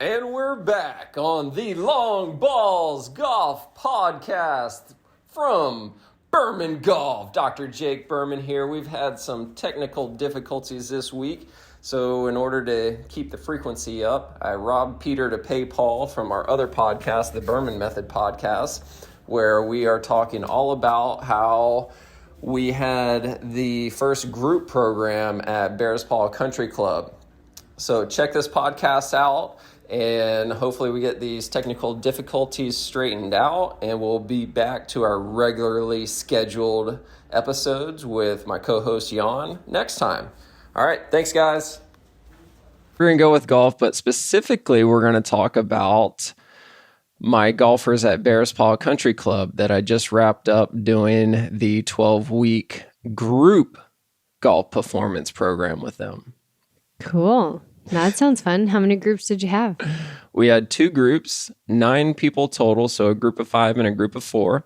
And we're back on the Long Balls Golf Podcast from Berman Golf. Dr. Jake Berman here. We've had some technical difficulties this week, so in order to keep the frequency up, I robbed Peter to pay Paul from our other podcast, the Berman Method Podcast, where we are talking all about how we had the first group program at Bears Paw Country Club. So check this podcast out, and hopefully we get these technical difficulties straightened out, and we'll be back to our regularly scheduled episodes with my co-host Jan next time. All right, thanks guys. We're going to go with golf, but specifically we're going to talk about my golfers at Bears Paw Country Club that I just wrapped up doing the 12-week group golf performance program with them. Cool. That sounds fun. How many groups did you have? We had 2 groups, 9 people total, so a group of 5 and a group of 4.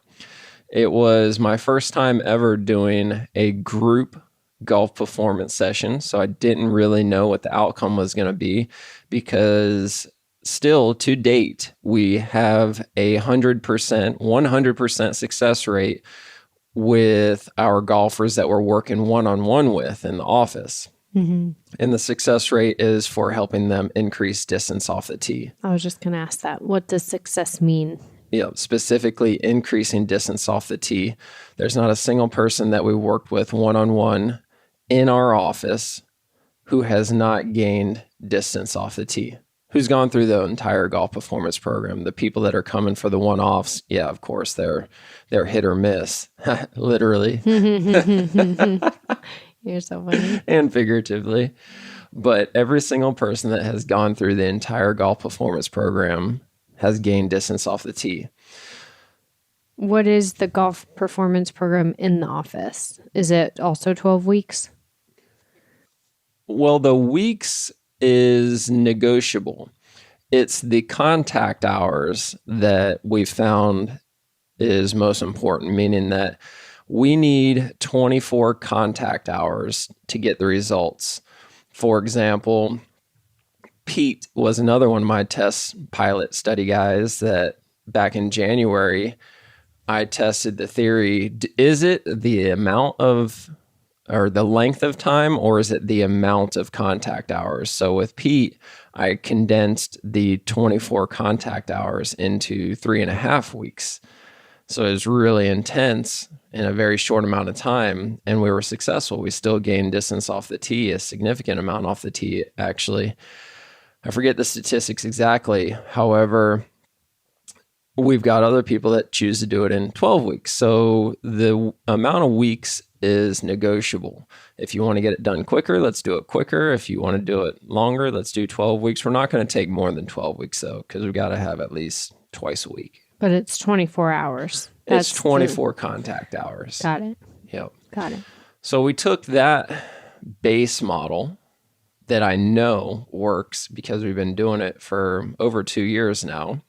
It was my first time ever doing a group golf performance session, so I didn't really know what the outcome was going to be because still to date, we have a 100% success rate with our golfers that we're working one-on-one with in the office. Mm-hmm. And the success rate is for helping them increase distance off the tee. I was just going to ask that. What does success mean? Yeah, specifically increasing distance off the tee. There's not a single person that we worked with one-on-one in our office who has not gained distance off the tee, who's gone through the entire golf performance program. The people that are coming for the one-offs, yeah, of course, they're hit or miss, literally. You're so funny. And figuratively. But every single person that has gone through the entire golf performance program has gained distance off the tee. What is the golf performance program in the office? Is it also 12 weeks? Well, the weeks is negotiable. It's the contact hours that we found is most important, meaning that we need 24 contact hours to get the results. For example, Pete was another one of my test pilot study guys that back in January, I tested the theory. Is it the amount of, or the length of time, or is it the amount of contact hours? So with Pete, I condensed the 24 contact hours into 3.5 weeks. So it was really intense in a very short amount of time, and we were successful. We still gained distance off the tee, a significant amount off the tee, actually. I forget the statistics exactly. However, we've got other people that choose to do it in 12 weeks. So the amount of weeks is negotiable. If you want to get it done quicker, let's do it quicker. If you want to do it longer, let's do 12 weeks. We're not going to take more than 12 weeks, though, because we've got to have at least twice a week. But it's 24 hours. It's 24 contact hours. Got it. Yep. Got it. So we took that base model that I know works because we've been doing it for over 2 years now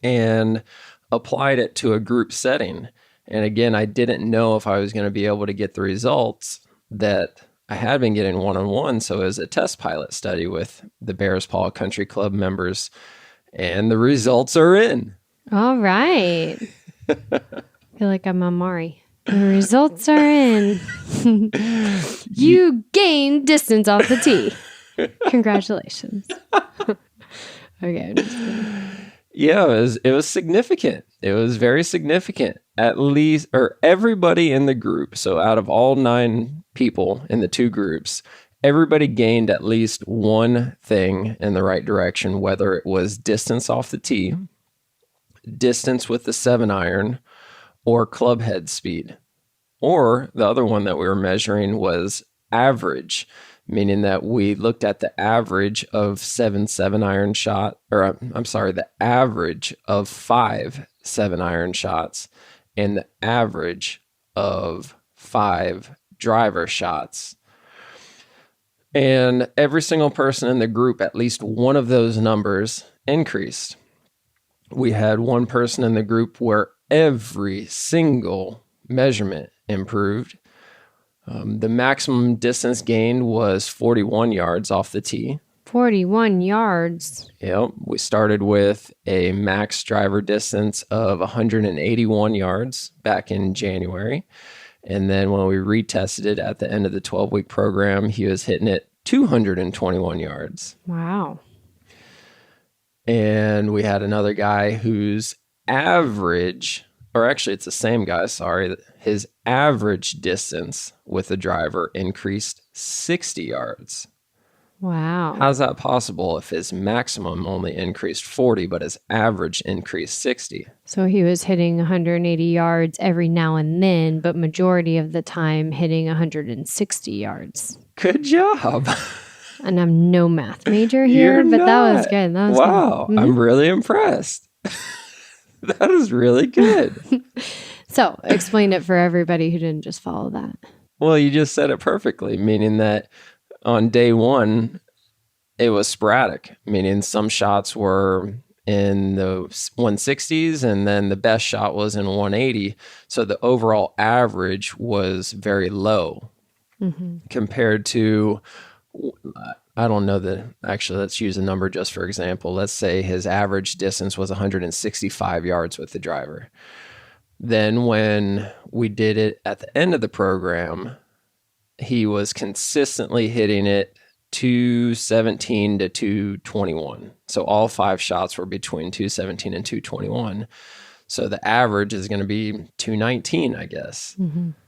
and applied it to a group setting. And again, I didn't know if I was going to be able to get the results that I had been getting one-on-one. So it was a test pilot study with the Bears Paw Country Club members, and the results are in. All right. I feel like I'm Amari. The results are in. You gained distance off the tee. Congratulations. Okay, I'm just kidding. Yeah, it was significant. It was very significant. At least, or everybody in the group, so out of all 9 people in the 2 groups, everybody gained at least one thing in the right direction, whether it was distance off the tee, distance with the 7-iron, or club head speed. Or the other one that we were measuring was average, meaning that we looked at the average of 7-iron shot, or I'm sorry, the average of 5 7-iron shots and the average of 5 driver shots. And every single person in the group, at least one of those numbers increased. We had one person in the group where every single measurement improved. The maximum distance gained was 41 yards off the tee. 41 yards. Yep. We started with a max driver distance of 181 yards back in January. And then when we retested it at the end of the 12-week program, he was hitting it 221 yards. Wow. And we had another guy whose average, or actually it's the same guy, sorry, his average distance with the driver increased 60 yards. Wow. How's that possible if his maximum only increased 40, but his average increased 60? So he was hitting 180 yards every now and then, but majority of the time hitting 160 yards. Good job. And I'm no math major here, but that was good. That was wow. good. I'm really impressed. That is really good. So explain it for everybody who didn't just follow that. Well, you just said it perfectly, meaning that on day one, it was sporadic, meaning some shots were in the 160s and then the best shot was in 180. So the overall average was very low compared to, I don't know actually, let's use a number just for example. Let's say his average distance was 165 yards with the driver. Then when we did it at the end of the program, he was consistently hitting it 217 to 221. So all 5 shots were between 217 and 221. So the average is going to be 219, I guess.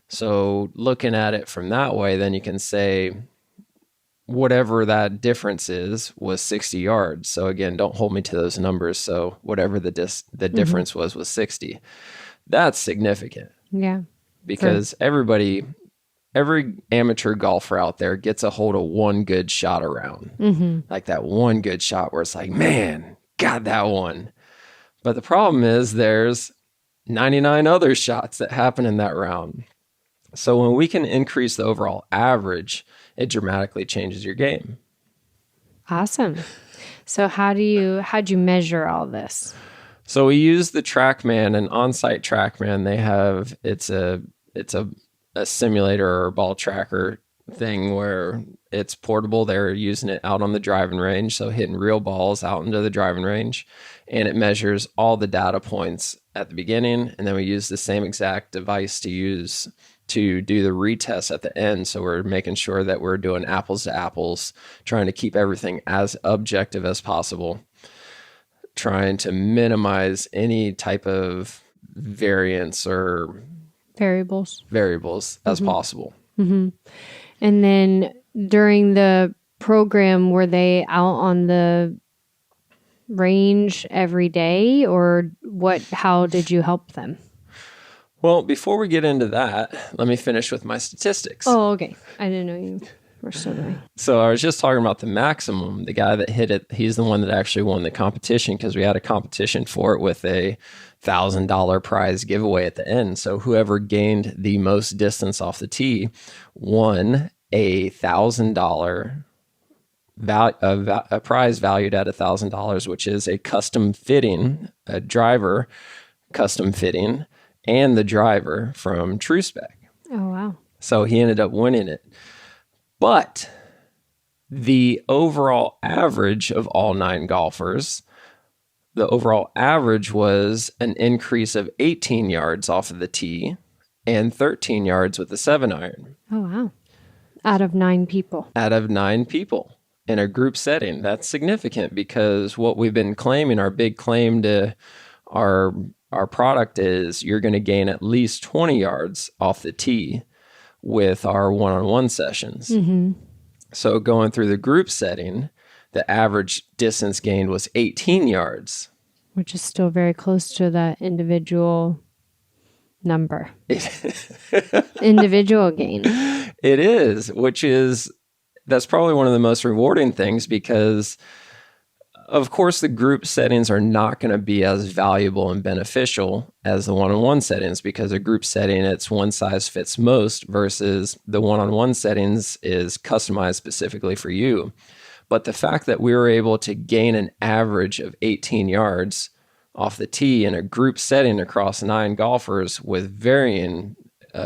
So looking at it from that way, then you can say whatever that difference is was 60 yards. So again, don't hold me to those numbers. So whatever the difference was 60. That's significant. Yeah. Because every amateur golfer out there gets a hold of one good shot around. Like that one good shot where it's like, man, got that one. But the problem is there's 99 other shots that happen in that round. So when we can increase the overall average, it dramatically changes your game. Awesome. So how'd you measure all this? So we use the TrackMan, an on-site TrackMan. They have, it's a simulator or ball tracker thing where it's portable. They're using it out on the driving range, so hitting real balls out into the driving range, and it measures all the data points at the beginning, and then we use the same exact device to do the retest at the end. So we're making sure that we're doing apples to apples, trying to keep everything as objective as possible, trying to minimize any type of variance or variables as possible. And then during the program, were they out on the range every day, or how did you help them? Well, before we get into that, let me finish with my statistics. Oh, okay. I didn't know you were still going. So I was just talking about the maximum. The guy that hit it, he's the one that actually won the competition because we had a competition for it with a $1,000 prize giveaway at the end. So whoever gained the most distance off the tee won a $1,000 a prize valued at $1,000, which is a custom fitting, a driver custom fitting, and the driver from TrueSpec. Oh, wow. So he ended up winning it. But the overall average of all 9 golfers, the overall average was an increase of 18 yards off of the tee and 13 yards with the 7-iron. Oh, wow. Out of 9 people. Out of 9 people in a group setting. That's significant because what we've been claiming, our big claim to our product is you're going to gain at least 20 yards off the tee with our one-on-one sessions. So going through the group setting, the average distance gained was 18 yards. Which is still very close to that individual number. Individual gain. It is, that's probably one of the most rewarding things because of course, the group settings are not going to be as valuable and beneficial as the one-on-one settings because a group setting, it's one size fits most versus the one-on-one settings is customized specifically for you. But the fact that we were able to gain an average of 18 yards off the tee in a group setting across 9 golfers with varying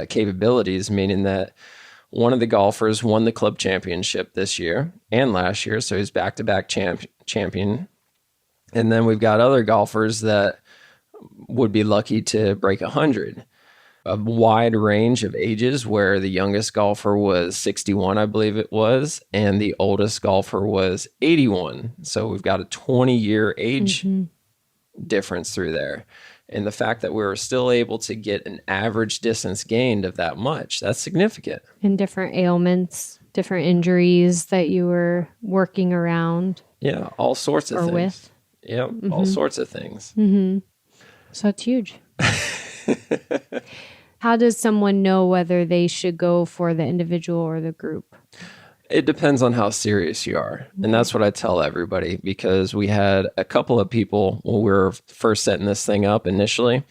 capabilities, meaning that One of the golfers won the club championship this year and last year, so he's back-to-back champion. And then we've got other golfers that would be lucky to break 100. A wide range of ages where the youngest golfer was 61, I believe it was, and the oldest golfer was 81. So we've got a 20-year age difference through there. And the fact that we were still able to get an average distance gained of that much, that's significant. And different ailments, different injuries that you were working around. Yeah, all sorts of or things. with. Yeah, all sorts of things. So it's huge. How does someone know whether they should go for the individual or the group? It depends on how serious you are. And that's what I tell everybody, because we had a couple of people when we were first setting this thing up initially.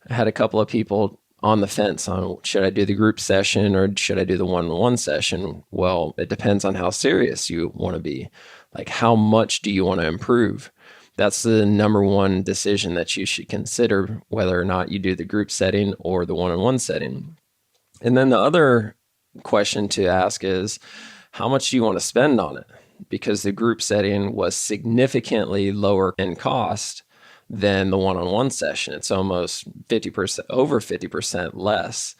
I had a couple of people on the fence on, should I do the group session or should I do the one-on-one session? Well, it depends on how serious you want to be. Like, how much do you want to improve? That's the number one decision that you should consider, whether or not you do the group setting or the one-on-one setting. And then the other question to ask is, how much do you want to spend on it? Because the group setting was significantly lower in cost than the one-on-one session. It's almost 50%, over 50% less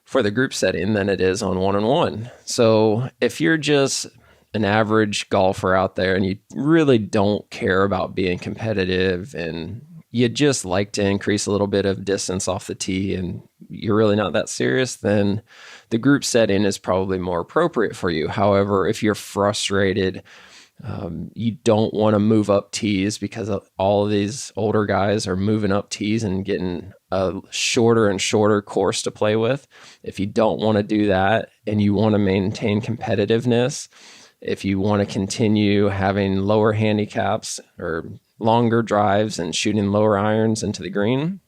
for the group setting than it is on one-on-one. So if you're just an average golfer out there and you really don't care about being competitive and you just like to increase a little bit of distance off the tee and you're really not that serious, then the group setting is probably more appropriate for you. However, if you're frustrated, you don't want to move up tees because all of these older guys are moving up tees and getting a shorter and shorter course to play with. If you don't want to do that and you want to maintain competitiveness, if you want to continue having lower handicaps or longer drives and shooting lower irons into the green,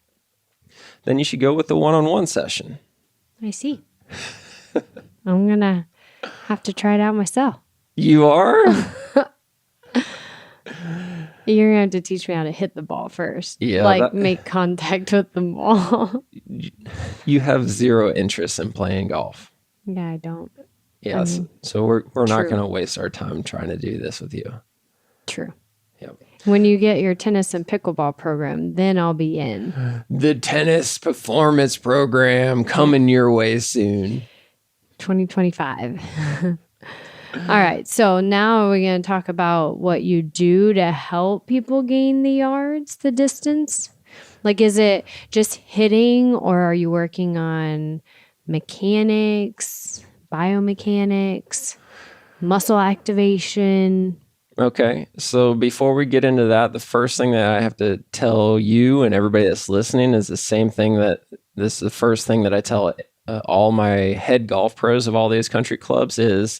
then you should go with the one-on-one session. I see. I'm going to have to try it out myself. You are? You're going to have to teach me how to hit the ball first. Yeah. Make contact with the ball. You have zero interest in playing golf. Yeah, I don't. Yes. So we're not going to waste our time trying to do this with you. True. Yep. When you get your tennis and pickleball program, then I'll be in. The tennis performance program coming your way soon. 2025. All right. So now we're going to talk about what you do to help people gain the yards, the distance. Like, is it just hitting, or are you working on mechanics, biomechanics, muscle activation? Okay. So before we get into that, the first thing that I have to tell you and everybody that's listening is the same thing this is the first thing that I tell all my head golf pros of all these country clubs is,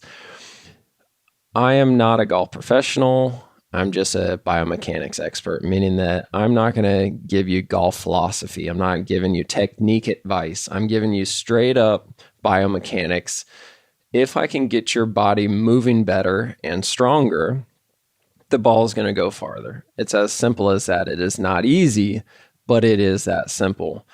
I am not a golf professional. I'm just a biomechanics expert, meaning that I'm not going to give you golf philosophy. I'm not giving you technique advice. I'm giving you straight up biomechanics. If I can get your body moving better and stronger, the ball is going to go farther. It's as simple as that. It is not easy, but it is that simple.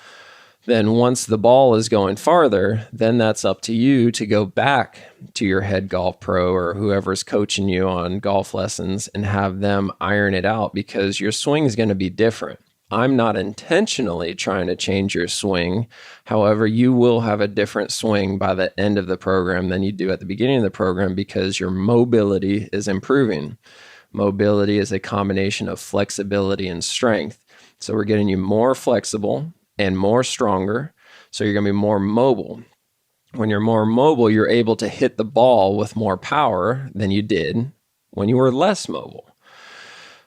Then once the ball is going farther, then that's up to you to go back to your head golf pro or whoever's coaching you on golf lessons and have them iron it out, because your swing is going to be different. I'm not intentionally trying to change your swing. However, you will have a different swing by the end of the program than you do at the beginning of the program, because your mobility is improving. Mobility is a combination of flexibility and strength. So we're getting you more flexible and more stronger. So you're going to be more mobile. When you're more mobile, you're able to hit the ball with more power than you did when you were less mobile.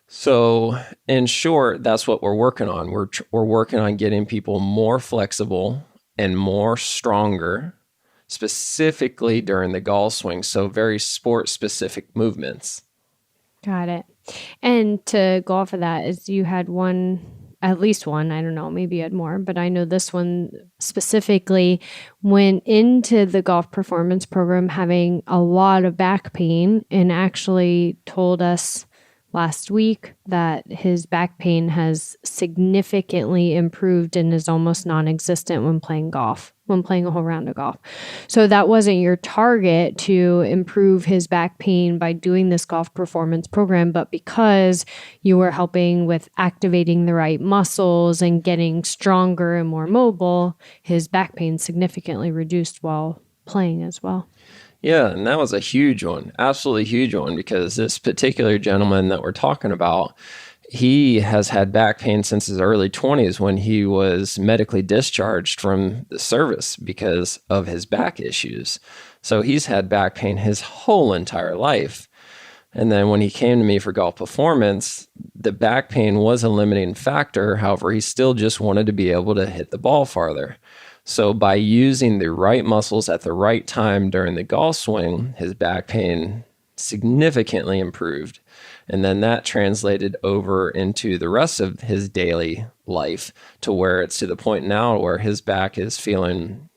So in short, that's what we're working on. We're working on getting people more flexible and more stronger, specifically during the golf swing. So very sport-specific movements. Got it. And to go off of that, is you had at least one, I don't know, maybe you had more, but I know this one specifically went into the golf performance program having a lot of back pain and actually told us last week that his back pain has significantly improved and is almost non-existent when playing golf, when playing a whole round of golf. So that wasn't your target to improve his back pain by doing this golf performance program, but because you were helping with activating the right muscles and getting stronger and more mobile, his back pain significantly reduced while playing as well. Yeah, and that was a huge one, absolutely huge one, because this particular gentleman that we're talking about, he has had back pain since his early 20s when he was medically discharged from the service because of his back issues. So he's had back pain his whole entire life. And then when he came to me for golf performance, the back pain was a limiting factor. However, he still just wanted to be able to hit the ball farther. So by using the right muscles at the right time during the golf swing, his back pain significantly improved. And then that translated over into the rest of his daily life to where it's to the point now where his back is feeling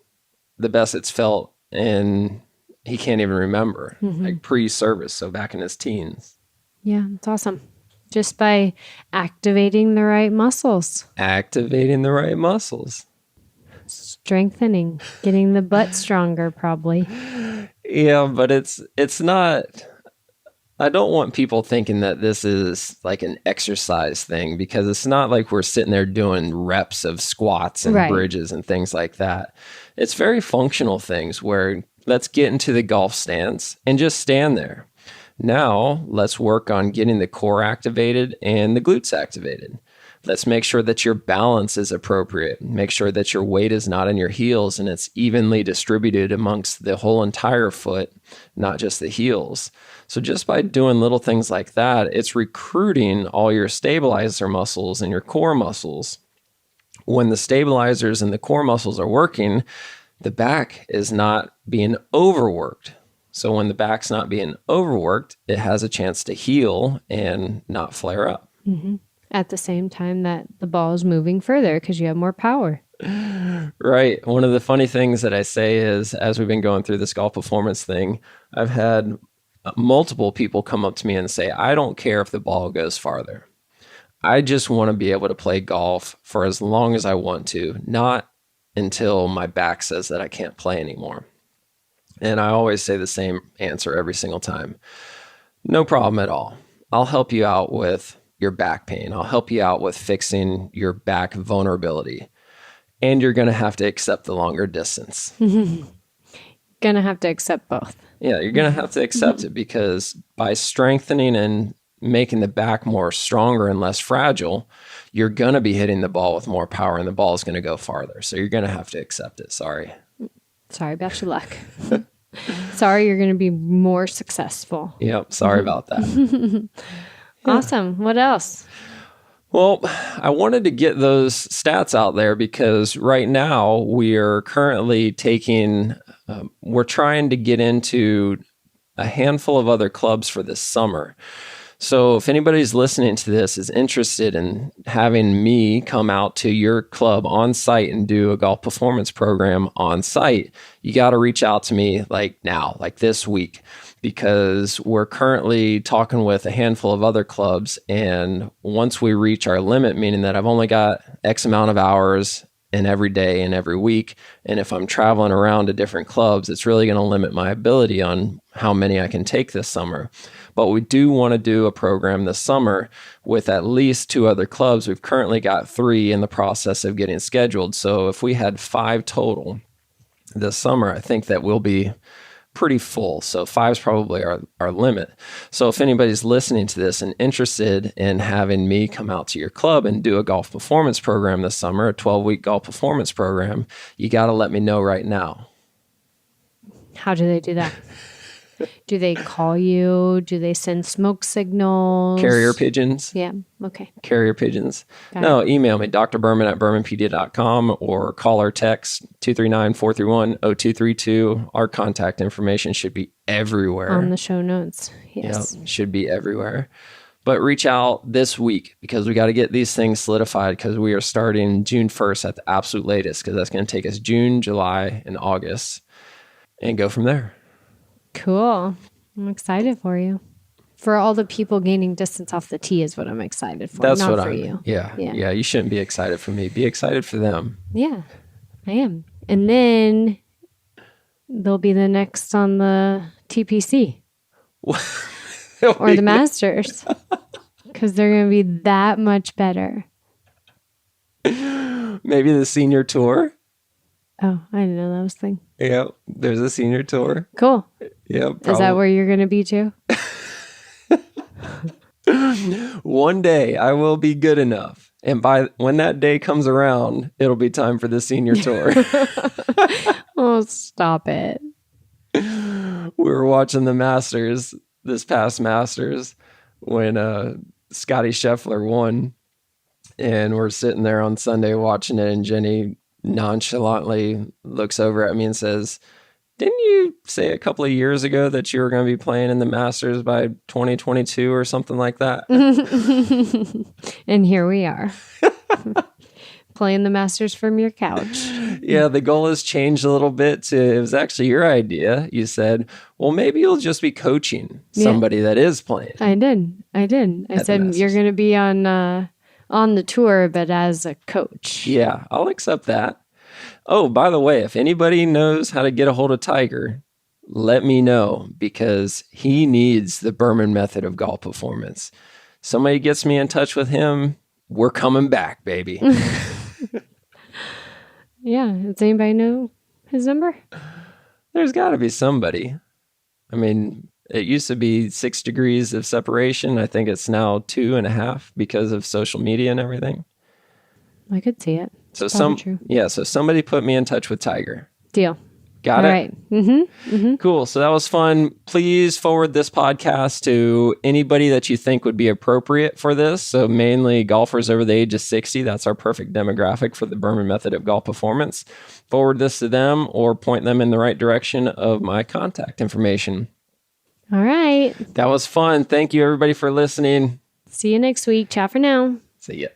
the best it's felt, and he can't even remember, like pre-service, so back in his teens. Yeah, it's awesome. Just by activating the right muscles. Activating the right muscles. Strengthening, getting the butt stronger, probably. Yeah, but it's not. I don't want people thinking that this is like an exercise thing, because it's not like we're sitting there doing reps of squats and bridges and things like that. It's very functional things where let's get into the golf stance and just stand there. Now let's work on getting the core activated and the glutes activated. Let's make sure that your balance is appropriate. Make sure that your weight is not in your heels and it's evenly distributed amongst the whole entire foot, not just the heels. So just by doing little things like that, it's recruiting all your stabilizer muscles and your core muscles. When the stabilizers and the core muscles are working, the back is not being overworked. So when the back's not being overworked, it has a chance to heal and not flare up. Mm-hmm. At the same time that the ball is moving further because you have more power. Right. One of the funny things that I say is, as we've been going through this golf performance thing, I've had multiple people come up to me and say, I don't care if the ball goes farther. I just want to be able to play golf for as long as I want to, not until my back says that I can't play anymore. And I always say the same answer every single time. No problem at all. I'll help you out with your back pain. I'll help you out with fixing your back vulnerability. And you're going to have to accept the longer distance. Going to have to accept both. Yeah, you're going to have to accept it, because by strengthening and making the back more stronger and less fragile, you're going to be hitting the ball with more power and the ball is going to go farther. So you're going to have to accept it. Sorry. Sorry about your luck. Sorry, you're going to be more successful. Yep. Sorry about that. Awesome. What else? Well, I wanted to get those stats out there because right now we are currently we're trying to get into a handful of other clubs for this summer. So if anybody's listening to this is interested in having me come out to your club on site and do a golf performance program on site, you got to reach out to me like now, like this week, because we're currently talking with a handful of other clubs. And once we reach our limit, meaning that I've only got X amount of hours in every day and every week, and if I'm traveling around to different clubs, it's really going to limit my ability on how many I can take this summer. But we do want to do a program this summer with at least 2 other clubs. We've currently got 3 in the process of getting scheduled. So if we had 5 total this summer, I think that we'll be pretty full. So 5 is probably our limit. So if anybody's listening to this and interested in having me come out to your club and do a golf performance program this summer, a 12-week golf performance program, you got to let me know right now. How do they do that? Do they call you? Do they send smoke signals? Carrier pigeons. Yeah. Okay. Carrier pigeons. Got it. Email me, DrBerman@bermanpd.com, or call or text 239-431-0232. Our contact information should be everywhere. On the show notes. Yes. Yep, should be everywhere. But reach out this week because we got to get these things solidified, because we are starting June 1st at the absolute latest, because that's going to take us June, July, and August and go from there. Cool. I'm excited for you. For all the people gaining distance off the tee is what I'm excited for. That's not what for I'm. you. Yeah. You shouldn't be excited for me. Be excited for them. Yeah, I am. And then they'll be the next on the TPC or the Masters because they're going to be that much better. Maybe the senior tour. Oh, I didn't know that was a thing. Yeah, there's a senior tour. Cool. Yeah, Is that where you're going to be too? One day I will be good enough. And when that day comes around, it'll be time for the senior tour. Oh, stop it. We were watching the Masters, this past Masters, when Scotty Scheffler won. And we're sitting there on Sunday watching it, and Jenni nonchalantly looks over at me and says, "Didn't you say a couple of years ago that you were going to be playing in the Masters by 2022 or something like that?" And here we are. Playing the Masters from your couch. Yeah, the goal has changed a little bit it was actually your idea. You said, well, maybe you'll just be coaching somebody that is playing. I did. I said, you're going to be on the tour, but as a coach. Yeah, I'll accept that. Oh, by the way, if anybody knows how to get a hold of Tiger, let me know because he needs the Berman method of golf performance. Somebody gets me in touch with him, we're coming back, baby. Yeah. Does anybody know his number? There's got to be somebody. I mean, it used to be 6 degrees of separation. I think it's now 2.5 because of social media and everything. I could see it. So somebody put me in touch with Tiger. Deal. Got All it? right. Mm-hmm. Mm-hmm. Cool. So that was fun. Please forward this podcast to anybody that you think would be appropriate for this. So mainly golfers over the age of 60. That's our perfect demographic for the Berman method of golf performance. Forward this to them or point them in the right direction of my contact information. All right. That was fun. Thank you, everybody, for listening. See you next week. Ciao for now. See ya.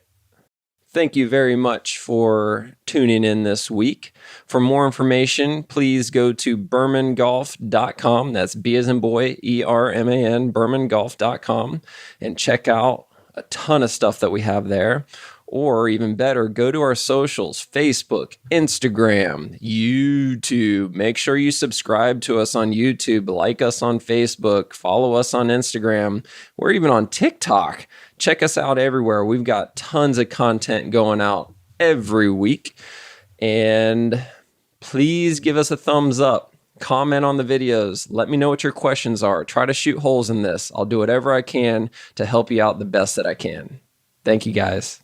Thank you very much for tuning in this week. For more information, please go to bermangolf.com. That's B as in boy, ERMAN, bermangolf.com, and check out a ton of stuff that we have there. Or even better, go to our socials, Facebook, Instagram, YouTube. Make sure you subscribe to us on YouTube, like us on Facebook, follow us on Instagram. We're even on TikTok. Check us out everywhere. We've got tons of content going out every week. And please give us a thumbs up. Comment on the videos. Let me know what your questions are. Try to shoot holes in this. I'll do whatever I can to help you out the best that I can. Thank you, guys.